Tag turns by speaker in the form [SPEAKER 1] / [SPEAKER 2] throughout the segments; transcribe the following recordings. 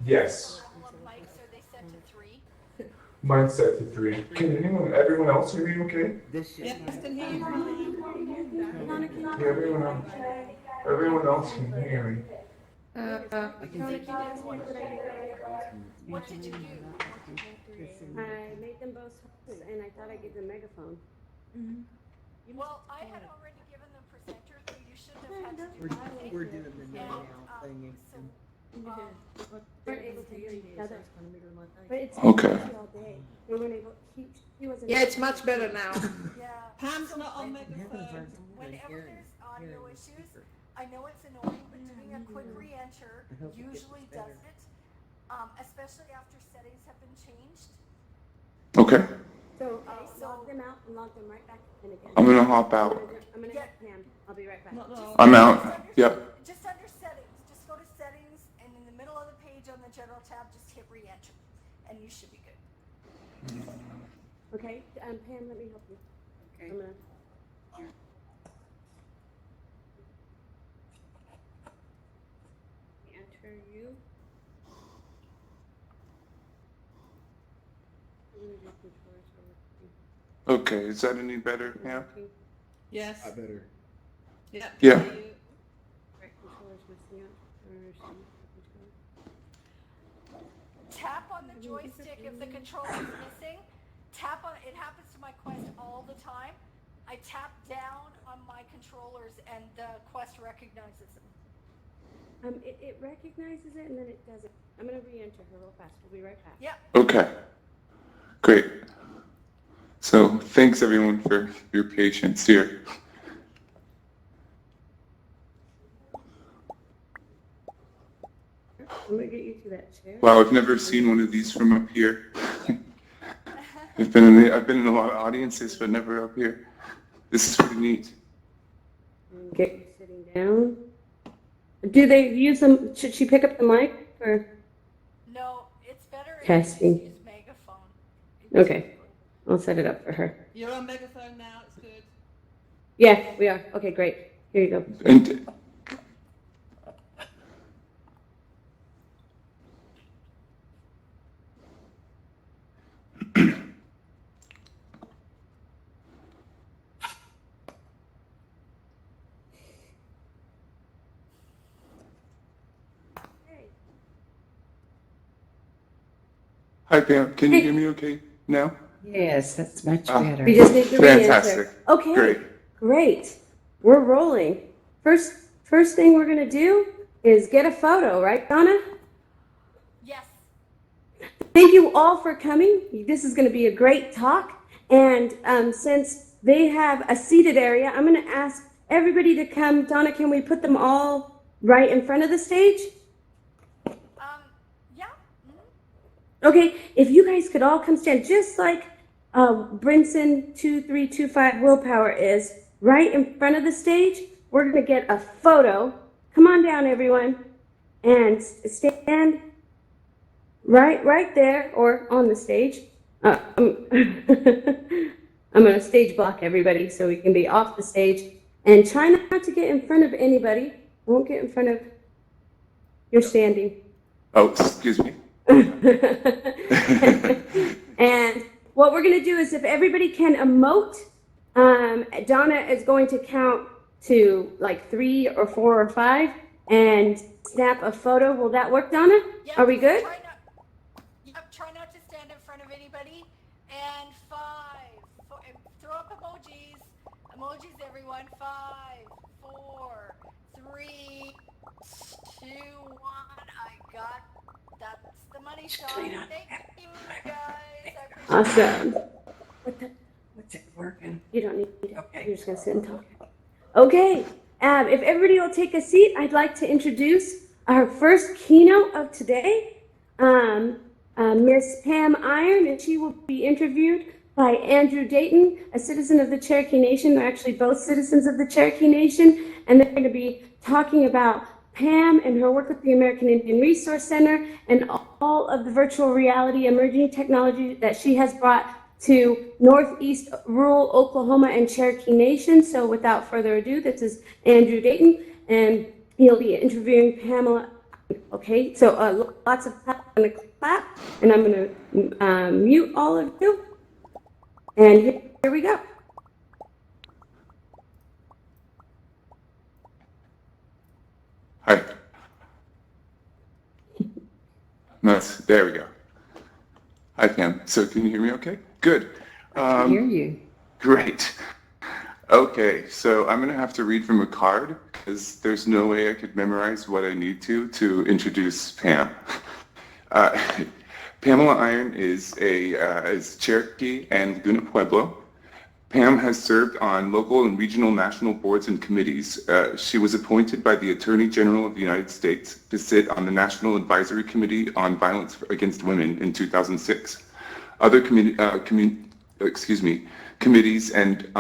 [SPEAKER 1] Yes.
[SPEAKER 2] Mics, are they set to 3?
[SPEAKER 1] Mine's set to 3. Can everyone else hear me okay?
[SPEAKER 3] Yes, can hear you fine.
[SPEAKER 1] Yeah, everyone else can hear me.
[SPEAKER 2] What did you do?
[SPEAKER 4] I made them both hosts and I thought I'd give them megaphone.
[SPEAKER 2] Well, I had already given them presenters, so you shouldn't have had to do anything.
[SPEAKER 3] We're doing the now thing.
[SPEAKER 4] We're able to hear each other. But it's
[SPEAKER 1] Okay.
[SPEAKER 4] all day. We weren't able, he wasn't.
[SPEAKER 5] Yeah, it's much better now.
[SPEAKER 2] Yeah.
[SPEAKER 3] Pam's not on megaphone.
[SPEAKER 2] Whenever there's audio issues, I know it's annoying, but doing a quick re-enter usually does it, especially after settings have been changed.
[SPEAKER 1] Okay.
[SPEAKER 4] So log them out and log them right back in again.
[SPEAKER 1] I'm gonna hop out.
[SPEAKER 4] I'm gonna get Pam. I'll be right back.
[SPEAKER 1] I'm out. Yep.
[SPEAKER 2] Just under settings, just go to settings, and in the middle of the page on the general tab, just hit re-enter, and you should be good.
[SPEAKER 4] Okay, Pam, let me help you.
[SPEAKER 5] Okay.
[SPEAKER 4] I'm gonna. Enter you.
[SPEAKER 1] Okay, is that any better now?
[SPEAKER 3] Yes.
[SPEAKER 6] better.
[SPEAKER 3] Yeah.
[SPEAKER 1] Yeah.
[SPEAKER 3] Hear you.
[SPEAKER 4] Right controller's missing out.
[SPEAKER 2] Tap on the joystick if the controller is missing. Tap on it. Happens to my Quest all the time. I tap down on my controllers and the Quest recognizes them.
[SPEAKER 4] It recognizes it and then it does it. I'm gonna re-enter her real fast. We'll be right back.
[SPEAKER 2] Yep.
[SPEAKER 1] Okay. Great. So thanks everyone for your patience here.
[SPEAKER 4] I'm gonna get you to that chair.
[SPEAKER 1] Wow, I've never seen one of these from up here. I've been in a lot of audiences, but never up here. This is pretty neat.
[SPEAKER 4] Get you sitting down. Do they use them? Should she pick up the mic or?
[SPEAKER 2] No, it's better if
[SPEAKER 4] Testing.
[SPEAKER 2] you use megaphone.
[SPEAKER 4] Okay, I'll set it up for her.
[SPEAKER 3] You're on megaphone now. It's good.
[SPEAKER 4] Yeah, we are. Okay, great. Here you go.
[SPEAKER 1] And hi Pam, can you hear me okay now?
[SPEAKER 5] Yes, that's much
[SPEAKER 1] Ah.
[SPEAKER 5] better.
[SPEAKER 4] We just need to
[SPEAKER 1] Fantastic.
[SPEAKER 4] re-enter. Okay,
[SPEAKER 1] Great.
[SPEAKER 4] great. We're rolling. First thing we're gonna do is get a photo, right, Donna?
[SPEAKER 2] Yes.
[SPEAKER 4] Thank you all for coming. This is going to be a great talk. And since they have a seated area, I'm going to ask everybody to come. Donna, can we put them all right in front of the stage?
[SPEAKER 2] Yeah.
[SPEAKER 4] Okay, if you guys could all come stand just like Brinson 2325 Willpower is right in front of the stage. We're going to get a photo. Come on down, everyone, and stand right there or on the stage. I'm going to stage block everybody so we can be off the stage. And try not to get in front of anybody. Won't get in front of. You're standing.
[SPEAKER 1] Oh, excuse me.
[SPEAKER 4] And what we're going to do is if everybody can emote, Donna is going to count to like 3 or 4 or 5 and snap a photo. Will that work, Donna?
[SPEAKER 2] Yep.
[SPEAKER 4] Are we good?
[SPEAKER 2] Try not to stand in front of anybody. And 5. Throw up emojis. Emojis, everyone. 5, 4, 3, 2, 1. I got. That's the money shot. Thank you, guys.
[SPEAKER 4] Awesome.
[SPEAKER 5] What's it working?
[SPEAKER 4] You don't need to.
[SPEAKER 5] Okay.
[SPEAKER 4] You're just going to sit and talk. Okay. If everybody will take a seat, I'd like to introduce our first keynote of today, Miss Pam Iron, and she will be interviewed by Andrew Dayton, a citizen of the Cherokee Nation. They're actually both citizens of the Cherokee Nation, and they're going to be talking about Pam and her work with the American Indian Resource Center and all of the virtual reality emerging technology that she has brought to Northeast rural Oklahoma and Cherokee Nation. So without further ado, this is Andrew Dayton, and he'll be interviewing Pamela. Okay, so lots of going to clap, and I'm going to mute all of you. And here we go.
[SPEAKER 1] Hi. There we go. Hi, Pam. So can you hear me okay? Good.
[SPEAKER 5] I hear you.
[SPEAKER 1] Great. Okay, so I'm going to have to read from a card because there's no way I could memorize what I need to introduce Pam. Pamela Iron is Cherokee and Laguna Pueblo. Pam has served on local and regional national boards and committees. She was appointed by the Attorney General of the United States to sit on the National Advisory Committee on Violence Against Women in 2006. Other committees and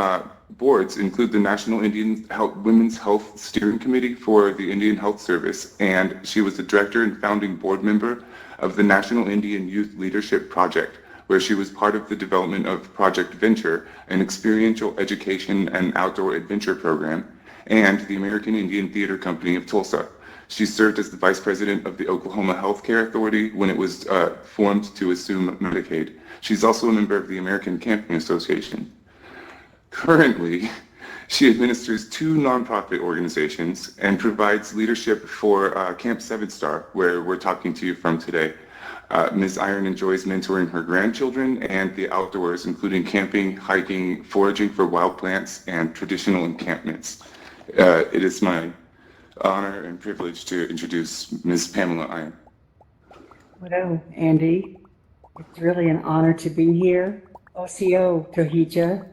[SPEAKER 1] boards include the National Indian Women's Health Steering Committee for the Indian Health Service, and she was the director and founding board member of the National Indian Youth Leadership Project, where she was part of the development of Project Venture, an experiential education and outdoor adventure program, and the American Indian Theater Company of Tulsa. She served as the vice president of the Oklahoma Healthcare Authority when it was formed to assume Medicaid. She's also a member of the American Camping Association. Currently, she administers 2 nonprofit organizations and provides leadership for Camp Sevenstar, where we're talking to you from today. Ms. Iron enjoys mentoring her grandchildren and the outdoors, including camping, hiking, foraging for wild plants, and traditional encampments. It is my honor and privilege to introduce Ms. Pamela Iron.
[SPEAKER 5] Hello, Andy. It's really an honor to be here. Osio Tohija.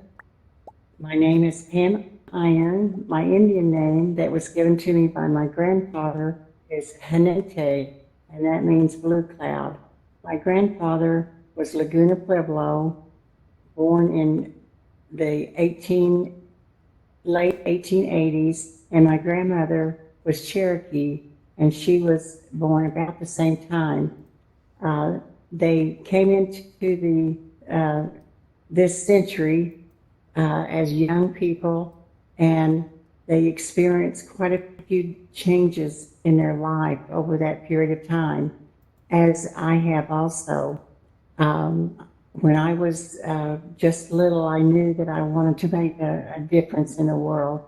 [SPEAKER 5] My name is Pam Iron. My Indian name that was given to me by my grandfather is Hanete, and that means blue cloud. My grandfather was Laguna Pueblo, born in the late 1880s, and my grandmother was Cherokee, and she was born about the same time. They came into this century as young people, and they experienced quite a few changes in their life over that period of time, as I have also. When I was just little, I knew that I wanted to make a difference in the world,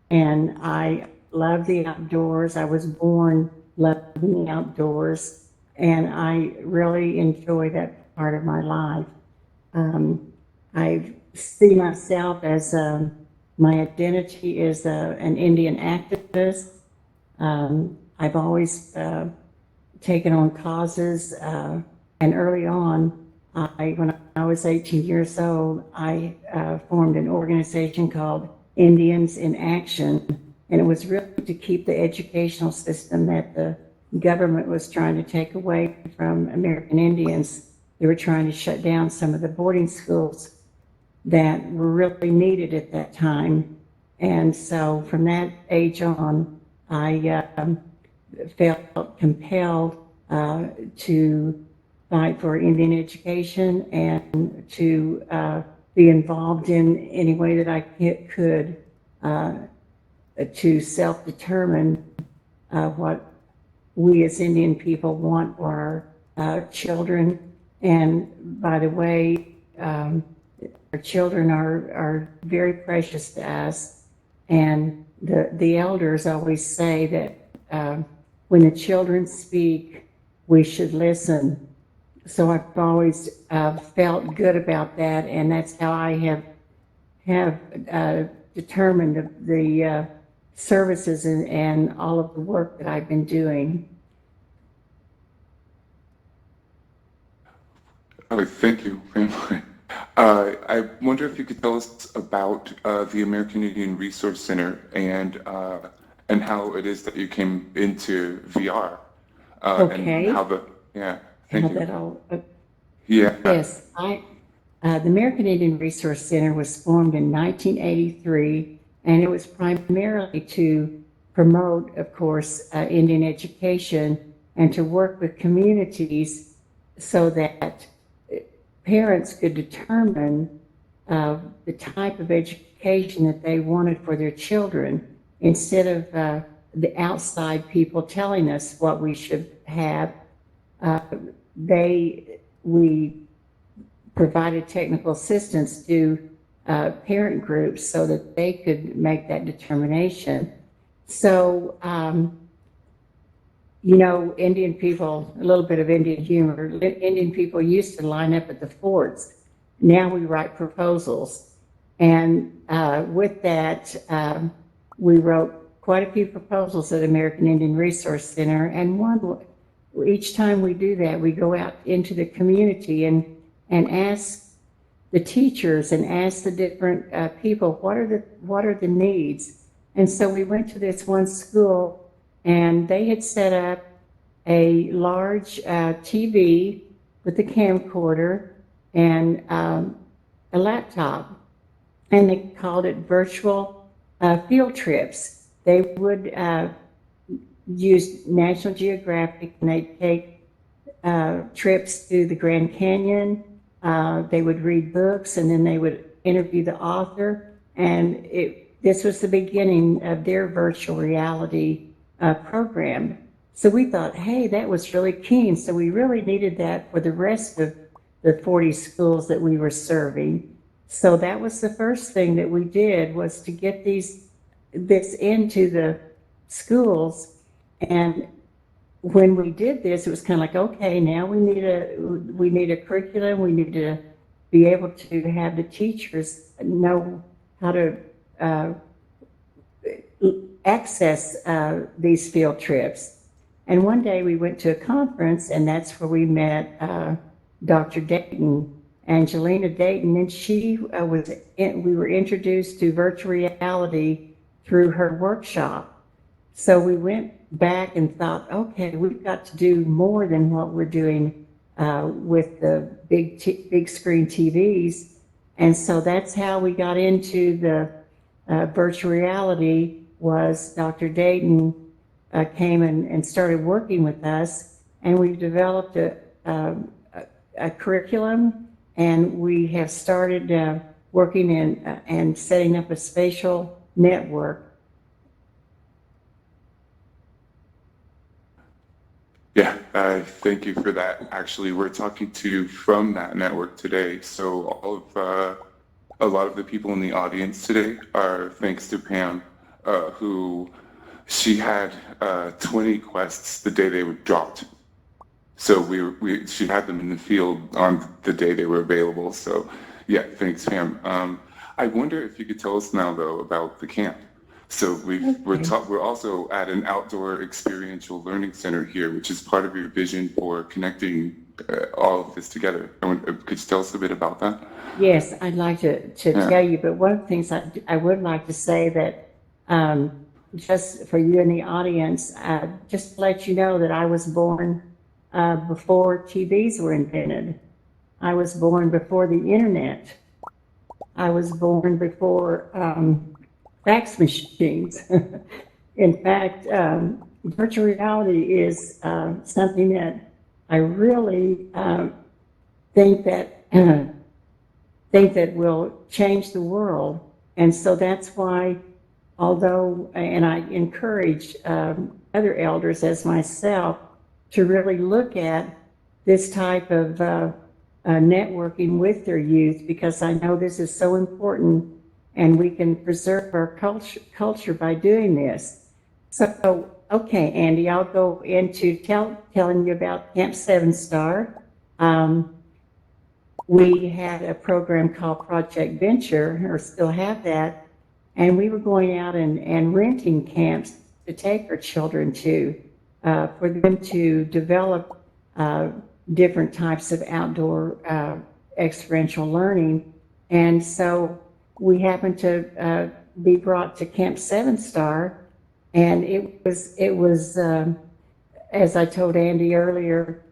[SPEAKER 5] and I love the outdoors. I was born loving the outdoors, and I really enjoy that part of my life. I see myself as my identity is an Indian activist. I've always taken on causes, and early on, when I was 18 years old, I formed an organization called Indians in Action, and it was really to keep the educational system that the government was trying to take away from American Indians. They were trying to shut down some of the boarding schools that were really needed at that time. And so from that age on, I felt compelled to fight for Indian education and to be involved in any way that I could to self-determine what we as Indian people want for our children. And by the way, our children are very precious to us. And the elders always say that when the children speak, we should listen. So I've always felt good about that, and that's how I have determined the services and all of the work that I've been doing.
[SPEAKER 1] Oh, thank you very much. I wonder if you could tell us about the American Indian Resource Center and how it is that you came into VR.
[SPEAKER 5] Okay.
[SPEAKER 1] And how the, yeah, thank you.
[SPEAKER 5] That all,
[SPEAKER 1] Yeah.
[SPEAKER 5] yes, the American Indian Resource Center was formed in 1983, and it was primarily to promote, of course, Indian education and to work with communities so that parents could determine the type of education that they wanted for their children instead of the outside people telling us what we should have. we provided technical assistance to parent groups so that they could make that determination. So, you know, Indian people, a little bit of Indian humor, Indian people used to line up at the forts. Now we write proposals. And with that, we wrote quite a few proposals at American Indian Resource Center. And each time we do that, we go out into the community and ask the teachers and ask the different people, what are the needs? And so we went to this one school, and they had set up a large TV with a camcorder and a laptop, and they called it virtual field trips. They would use National Geographic, and they'd take trips through the Grand Canyon. They would read books, and then they would interview the author. And this was the beginning of their virtual reality program. So we thought, hey, that was really keen. So we really needed that for the rest of the 40 schools that we were serving. So that was the first thing that we did, was to get this into the schools. And when we did this, it was kind of like, okay, now we need a curriculum. We need to be able to have the teachers know how to access these field trips. And one day we went to a conference, and that's where we met Dr. Dayton, Angelina Dayton, and we were introduced to virtual reality through her workshop. So we went back and thought, okay, we've got to do more than what we're doing with the big screen TVs. And so that's how we got into the virtual reality. Was Dr. Dayton came and started working with us, and we developed a curriculum, and we have started working and setting up a spatial network.
[SPEAKER 1] Yeah, thank you for that. Actually, we're talking to you from that network today. So a lot of the people in the audience today are thanks to Pam, who she had 20 quests the day they were dropped. So she had them in the field on the day they were available. So yeah, thanks, Pam. I wonder if you could tell us now though about the camp. So we're also at an outdoor experiential learning center here, which is part of your vision for connecting all of this together. Could you tell us a bit about that?
[SPEAKER 5] Yes, I'd like to tell you, but one of the things I would like to say that just for you in the audience, just to let you know that I was born before TVs were invented. I was born before the internet. I was born before fax machines. In fact, virtual reality is something that I really think that will change the world. And so that's why, and I encourage other elders as myself to really look at this type of networking with their youth, because I know this is so important, and we can preserve our culture by doing this. So, okay, Andy, I'll go into telling you about Camp Sevenstar. We had a program called Project Venture, or still have that, and we were going out and renting camps to take our children to, for them to develop different types of outdoor experiential learning. And so we happened to be brought to Camp Sevenstar, and it was as I told Andy earlier,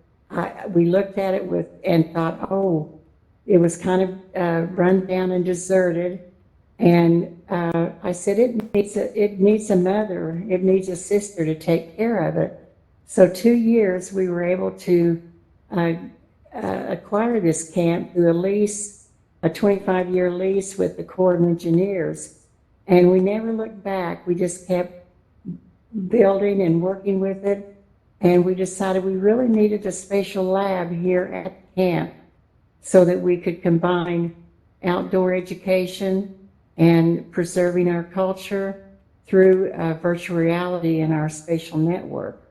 [SPEAKER 5] we looked at it and thought, oh, it was kind of run down and deserted. And I said, it needs a mother, it needs a sister to take care of it. So 2 years we were able to acquire this camp through a lease, a 25-year lease with the Corps of Engineers. And we never looked back. We just kept building and working with it. And we decided we really needed a spatial lab here at camp so that we could combine outdoor education and preserving our culture through virtual reality in our spatial network.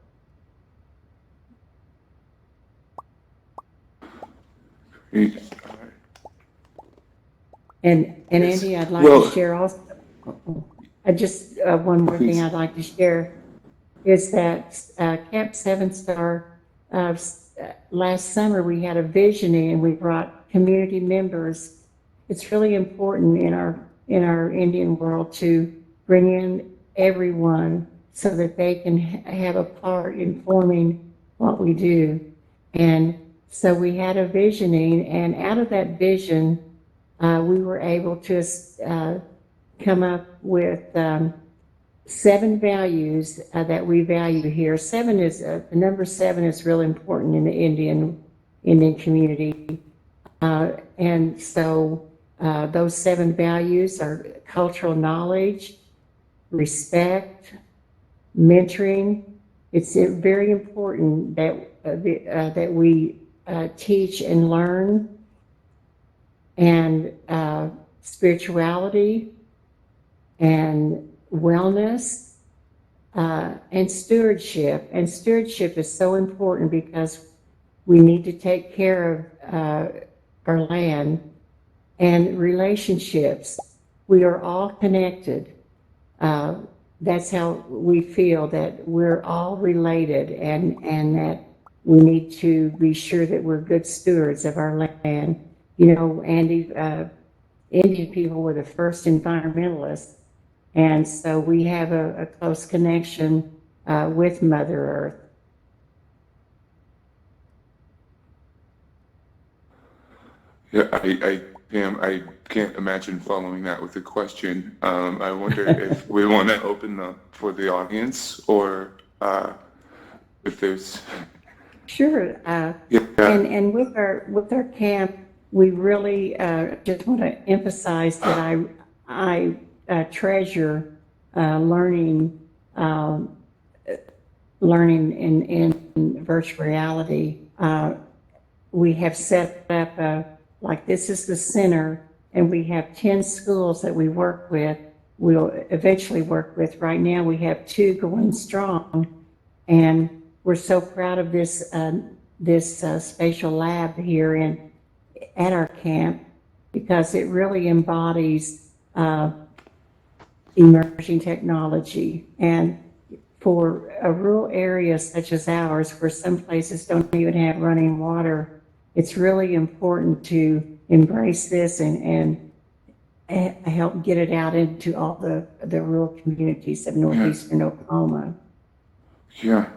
[SPEAKER 1] Great.
[SPEAKER 5] And
[SPEAKER 1] Yes.
[SPEAKER 5] Andy, I'd like
[SPEAKER 1] Well-
[SPEAKER 5] to share also, one more thing
[SPEAKER 1] Please.
[SPEAKER 5] I'd like to share is that Camp Sevenstar, last summer we had a visioning and we brought community members. It's really important in our Indian world to bring in everyone so that they can have a part in forming what we do. And so we had a visioning, and out of that vision, we were able to come up with 7 values that we value here. The number 7 is really important in the Indian community. And so those 7 values are cultural knowledge, respect, mentoring. It's very important that we teach and learn, and spirituality, and wellness, and stewardship. And stewardship is so important because we need to take care of our land, and relationships. We are all connected. That's how we feel, that we're all related, and that we need to be sure that we're good stewards of our land. You know, Andy, Indian people were the first environmentalists, and so we have a close connection with Mother Earth.
[SPEAKER 1] Yeah, Pam, I can't imagine following that with a question. I wonder if we want to open up for the audience, or if there's.
[SPEAKER 5] Sure.
[SPEAKER 1] Yeah.
[SPEAKER 5] And with our camp, we really just want to emphasize that I treasure learning in virtual reality. We have set up like this is the center, and we have 10 schools that we work with. We'll eventually work with. Right now, we have 2 going strong, and we're so proud of this spatial lab here at our camp, because it really embodies emerging technology. And for a rural area such as ours, where some places don't even have running water, it's really important to embrace this and help get it out into all the rural communities of northeastern Oklahoma.
[SPEAKER 1] Yeah.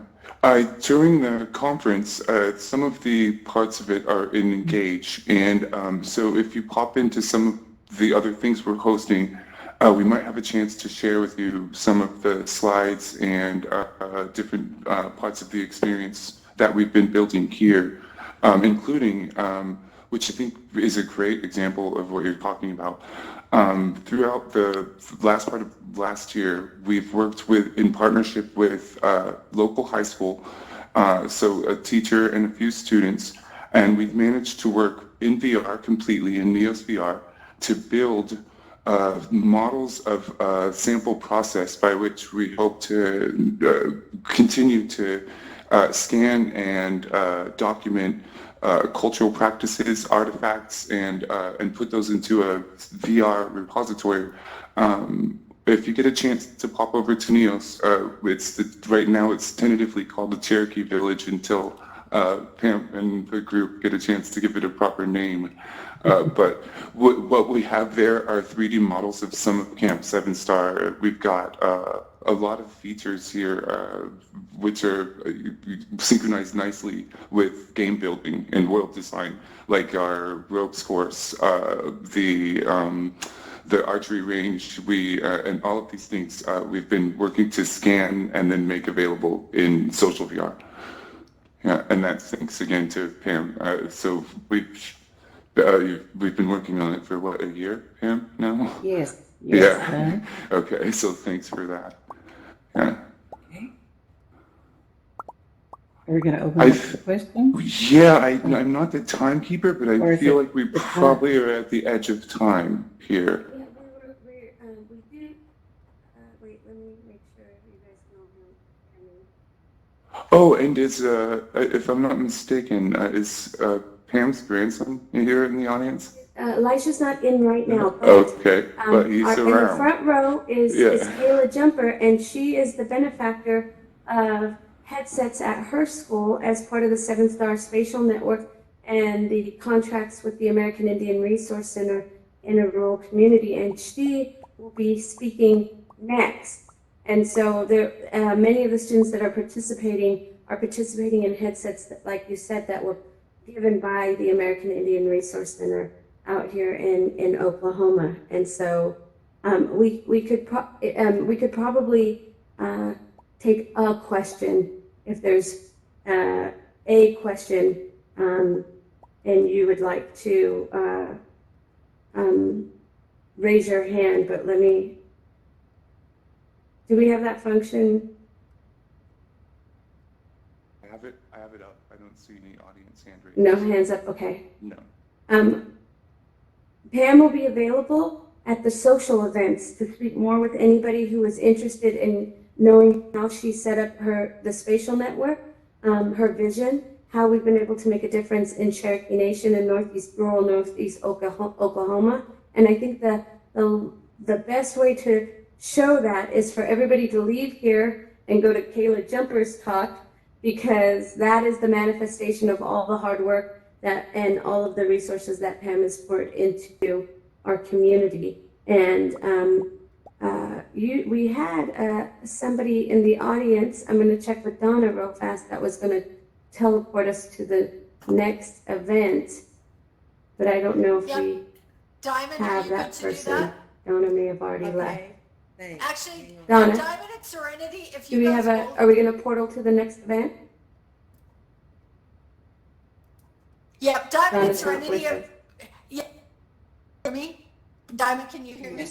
[SPEAKER 1] During the conference, some of the parts of it are in Engage, and so if you pop into some of the other things we're hosting, we might have a chance to share with you some of the slides and different parts of the experience that we've been building here, including, which I think is a great example of what you're talking about. Throughout the last part of last year, we've worked in partnership with local high school, so a teacher and a few students, and we've managed to work in VR completely, in Neos VR, to build models of a sample process by which we hope to continue to scan and document cultural practices, artifacts, and put those into a VR repository. If you get a chance to pop over to Neos, right now it's tentatively called the Cherokee Village until Pam and the group get a chance to give it a proper name. But what we have there are 3D models of some of Camp Sevenstar. We've got a lot of features here which are synchronized nicely with game building and world design, like our ropes course, the archery range, and all of these things we've been working to scan and then make available in social VR. Yeah, and that's thanks again to Pam. So we've been working on it for what, a year, Pam, now?
[SPEAKER 5] Yes.
[SPEAKER 1] Yeah. Okay, so thanks for that. Yeah.
[SPEAKER 5] Okay. Are we going to open
[SPEAKER 1] I
[SPEAKER 5] up the question?
[SPEAKER 1] Yeah, I'm not the timekeeper, but
[SPEAKER 5] Or
[SPEAKER 1] I
[SPEAKER 5] is
[SPEAKER 1] feel
[SPEAKER 5] it
[SPEAKER 1] like we
[SPEAKER 5] the time?
[SPEAKER 1] probably are at the edge of time here.
[SPEAKER 4] Yeah, we did, wait, let me make sure you guys know who.
[SPEAKER 1] Oh, and if I'm not mistaken, is Pam's grandson here in the audience?
[SPEAKER 4] Elisha's not in right now, but
[SPEAKER 1] Okay, but he's
[SPEAKER 4] in the
[SPEAKER 1] around.
[SPEAKER 4] front row is
[SPEAKER 1] Yeah.
[SPEAKER 4] Kayla Jumper, and she is the benefactor of headsets at her school as part of the Sevenstar Spatial Network and the contracts with the American Indian Resource Center in a rural community, and she will be speaking next. And so there, many of the students that are participating in headsets that, like you said, that were given by the American Indian Resource Center out here in Oklahoma. And so we could probably take a question if there's a question and you would like to raise your hand, but do we have that function?
[SPEAKER 1] I have it up. I don't see any audience hand raised.
[SPEAKER 4] No hands up, okay.
[SPEAKER 1] No.
[SPEAKER 4] Pam will be available at the social events to speak more with anybody who is interested in knowing how she set up the spatial network, her vision, how we've been able to make a difference in Cherokee Nation and rural northeast Oklahoma. And I think the best way to show that is for everybody to leave here and go to Kayla Jumper's talk, because that is the manifestation of all the hard work and all of the resources that Pam has poured into our community. And we had somebody in the audience, I'm going to check with Donna real fast, that was going to teleport us to the next event, but I don't know if we
[SPEAKER 2] Diamond, are
[SPEAKER 4] have
[SPEAKER 2] you
[SPEAKER 4] that
[SPEAKER 2] good to do
[SPEAKER 4] person.
[SPEAKER 2] that?
[SPEAKER 4] Donna may have already left.
[SPEAKER 3] Okay, thanks.
[SPEAKER 2] Actually,
[SPEAKER 4] Donna,
[SPEAKER 2] Diamond and Serenity, if
[SPEAKER 4] do
[SPEAKER 2] you
[SPEAKER 4] we
[SPEAKER 2] guys
[SPEAKER 4] have
[SPEAKER 2] both,
[SPEAKER 4] are we going to portal to the next event?
[SPEAKER 2] yeah, Diamond and
[SPEAKER 4] Donna's not with
[SPEAKER 2] Serenity,
[SPEAKER 4] us.
[SPEAKER 2] yeah, hear me? Diamond, can you hear me?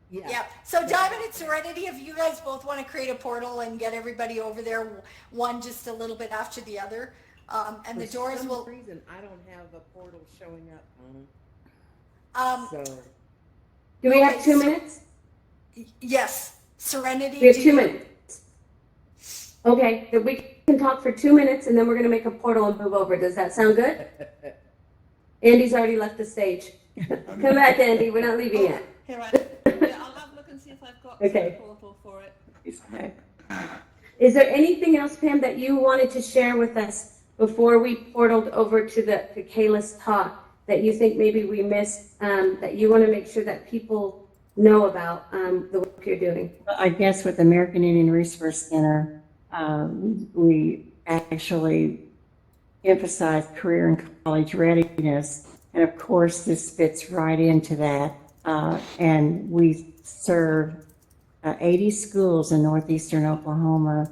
[SPEAKER 3] Yeah.
[SPEAKER 2] Yeah, so Diamond and Serenity, if you guys both want to create a portal and get everybody over there, one just a little bit after the other, and the doors will,
[SPEAKER 6] For some reason, I don't have a portal showing up, so.
[SPEAKER 4] Do we have
[SPEAKER 2] Okay,
[SPEAKER 4] 2
[SPEAKER 2] so-
[SPEAKER 4] minutes?
[SPEAKER 2] yes, Serenity.
[SPEAKER 4] We have
[SPEAKER 2] do
[SPEAKER 4] 2
[SPEAKER 2] you-
[SPEAKER 4] minutes. Okay, then we can talk for 2 minutes and then we're going to make a portal and move over. Does that sound good? Andy's already left the stage. Come back, Andy. We're not leaving yet.
[SPEAKER 3] Here, yeah, I'll have a look and see if I've got
[SPEAKER 4] Okay.
[SPEAKER 3] a portal for it.
[SPEAKER 5] Okay.
[SPEAKER 4] Is there anything else, Pam, that you wanted to share with us before we portaled over to Kayla's talk that you think maybe we missed, that you want to make sure that people know about the work you're doing?
[SPEAKER 5] I guess with American Indian Resource Center, we actually emphasize career and college readiness. And of course, this fits right into that. And we serve 80 schools in northeastern Oklahoma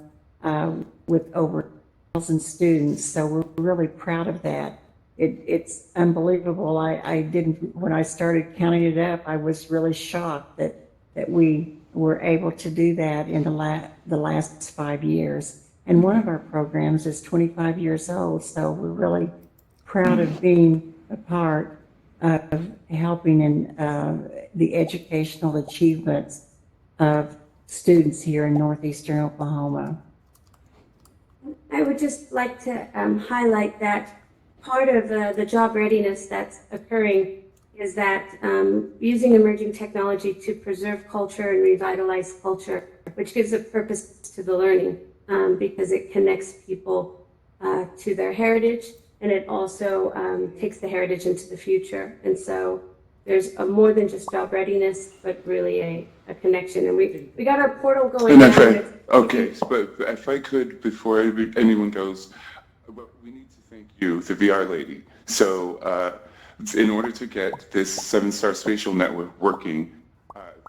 [SPEAKER 5] with over 1,000 students. So we're really proud of that. It's unbelievable. I didn't, when I started counting it up, I was really shocked that we were able to do that in the last 5 years. And one of our programs is 25 years old, so we're really proud of being a part of helping in the educational achievements of students here in northeastern Oklahoma.
[SPEAKER 4] I would just like to highlight that part of the job readiness that's occurring is that using emerging technology to preserve culture and revitalize culture, which gives a purpose to the learning because it connects people to their heritage, and it also takes the heritage into the future. And so there's more than just job readiness, but really a connection. And we got our portal going
[SPEAKER 1] And
[SPEAKER 4] now.
[SPEAKER 1] okay, but if I could, before anyone goes, we need to thank you, the VR lady. So in order to get this Sevenstar Spatial Network working,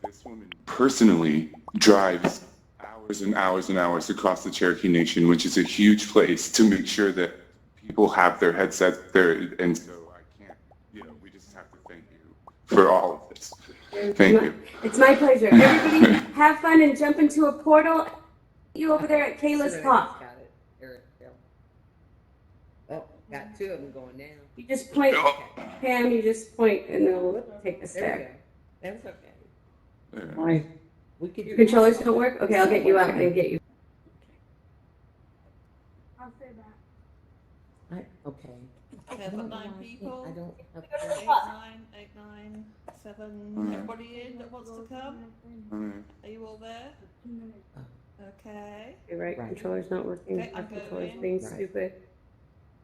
[SPEAKER 1] this woman personally drives hours and hours and hours across the Cherokee Nation, which is a huge place, to make sure that people have their headsets there. And so I can't, we just have to thank you for all of this. Thank you.
[SPEAKER 4] It's my pleasure. Everybody have fun and jump into a portal. You over there at Kayla's talk.
[SPEAKER 6] Got it. Eric, yeah. Got two of them going down.
[SPEAKER 4] You just point,
[SPEAKER 1] Oh.
[SPEAKER 4] Pam, you just point and it'll take us
[SPEAKER 6] There we
[SPEAKER 4] there.
[SPEAKER 6] go. That's okay.
[SPEAKER 1] There.
[SPEAKER 5] My,
[SPEAKER 6] We could.
[SPEAKER 4] Your controllers don't work? Okay, I'll get you out and get you. I'll say that.
[SPEAKER 6] Okay.
[SPEAKER 3] Okay, I've got 9 people.
[SPEAKER 6] I don't have.
[SPEAKER 3] 8, 9, 8, 9, 7.
[SPEAKER 1] Mm.
[SPEAKER 3] Everybody in that wants to come?
[SPEAKER 1] Alright.
[SPEAKER 3] Are you all there? Okay.
[SPEAKER 4] You're right,
[SPEAKER 6] Right.
[SPEAKER 4] controller's not working.
[SPEAKER 3] Okay,
[SPEAKER 4] Our
[SPEAKER 3] I'm
[SPEAKER 4] controller's
[SPEAKER 3] going.
[SPEAKER 4] being
[SPEAKER 6] Right.
[SPEAKER 4] stupid.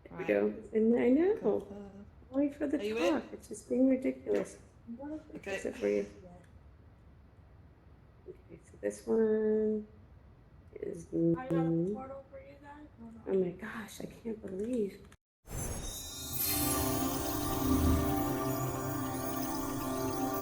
[SPEAKER 4] There we
[SPEAKER 3] Right.
[SPEAKER 4] go. And I know.
[SPEAKER 3] Uh,
[SPEAKER 4] Wait for the
[SPEAKER 3] Are you in?
[SPEAKER 4] talk. It's just being ridiculous.
[SPEAKER 3] Okay.
[SPEAKER 4] Fix it for you. Okay, so this one is. Oh my gosh, I can't believe.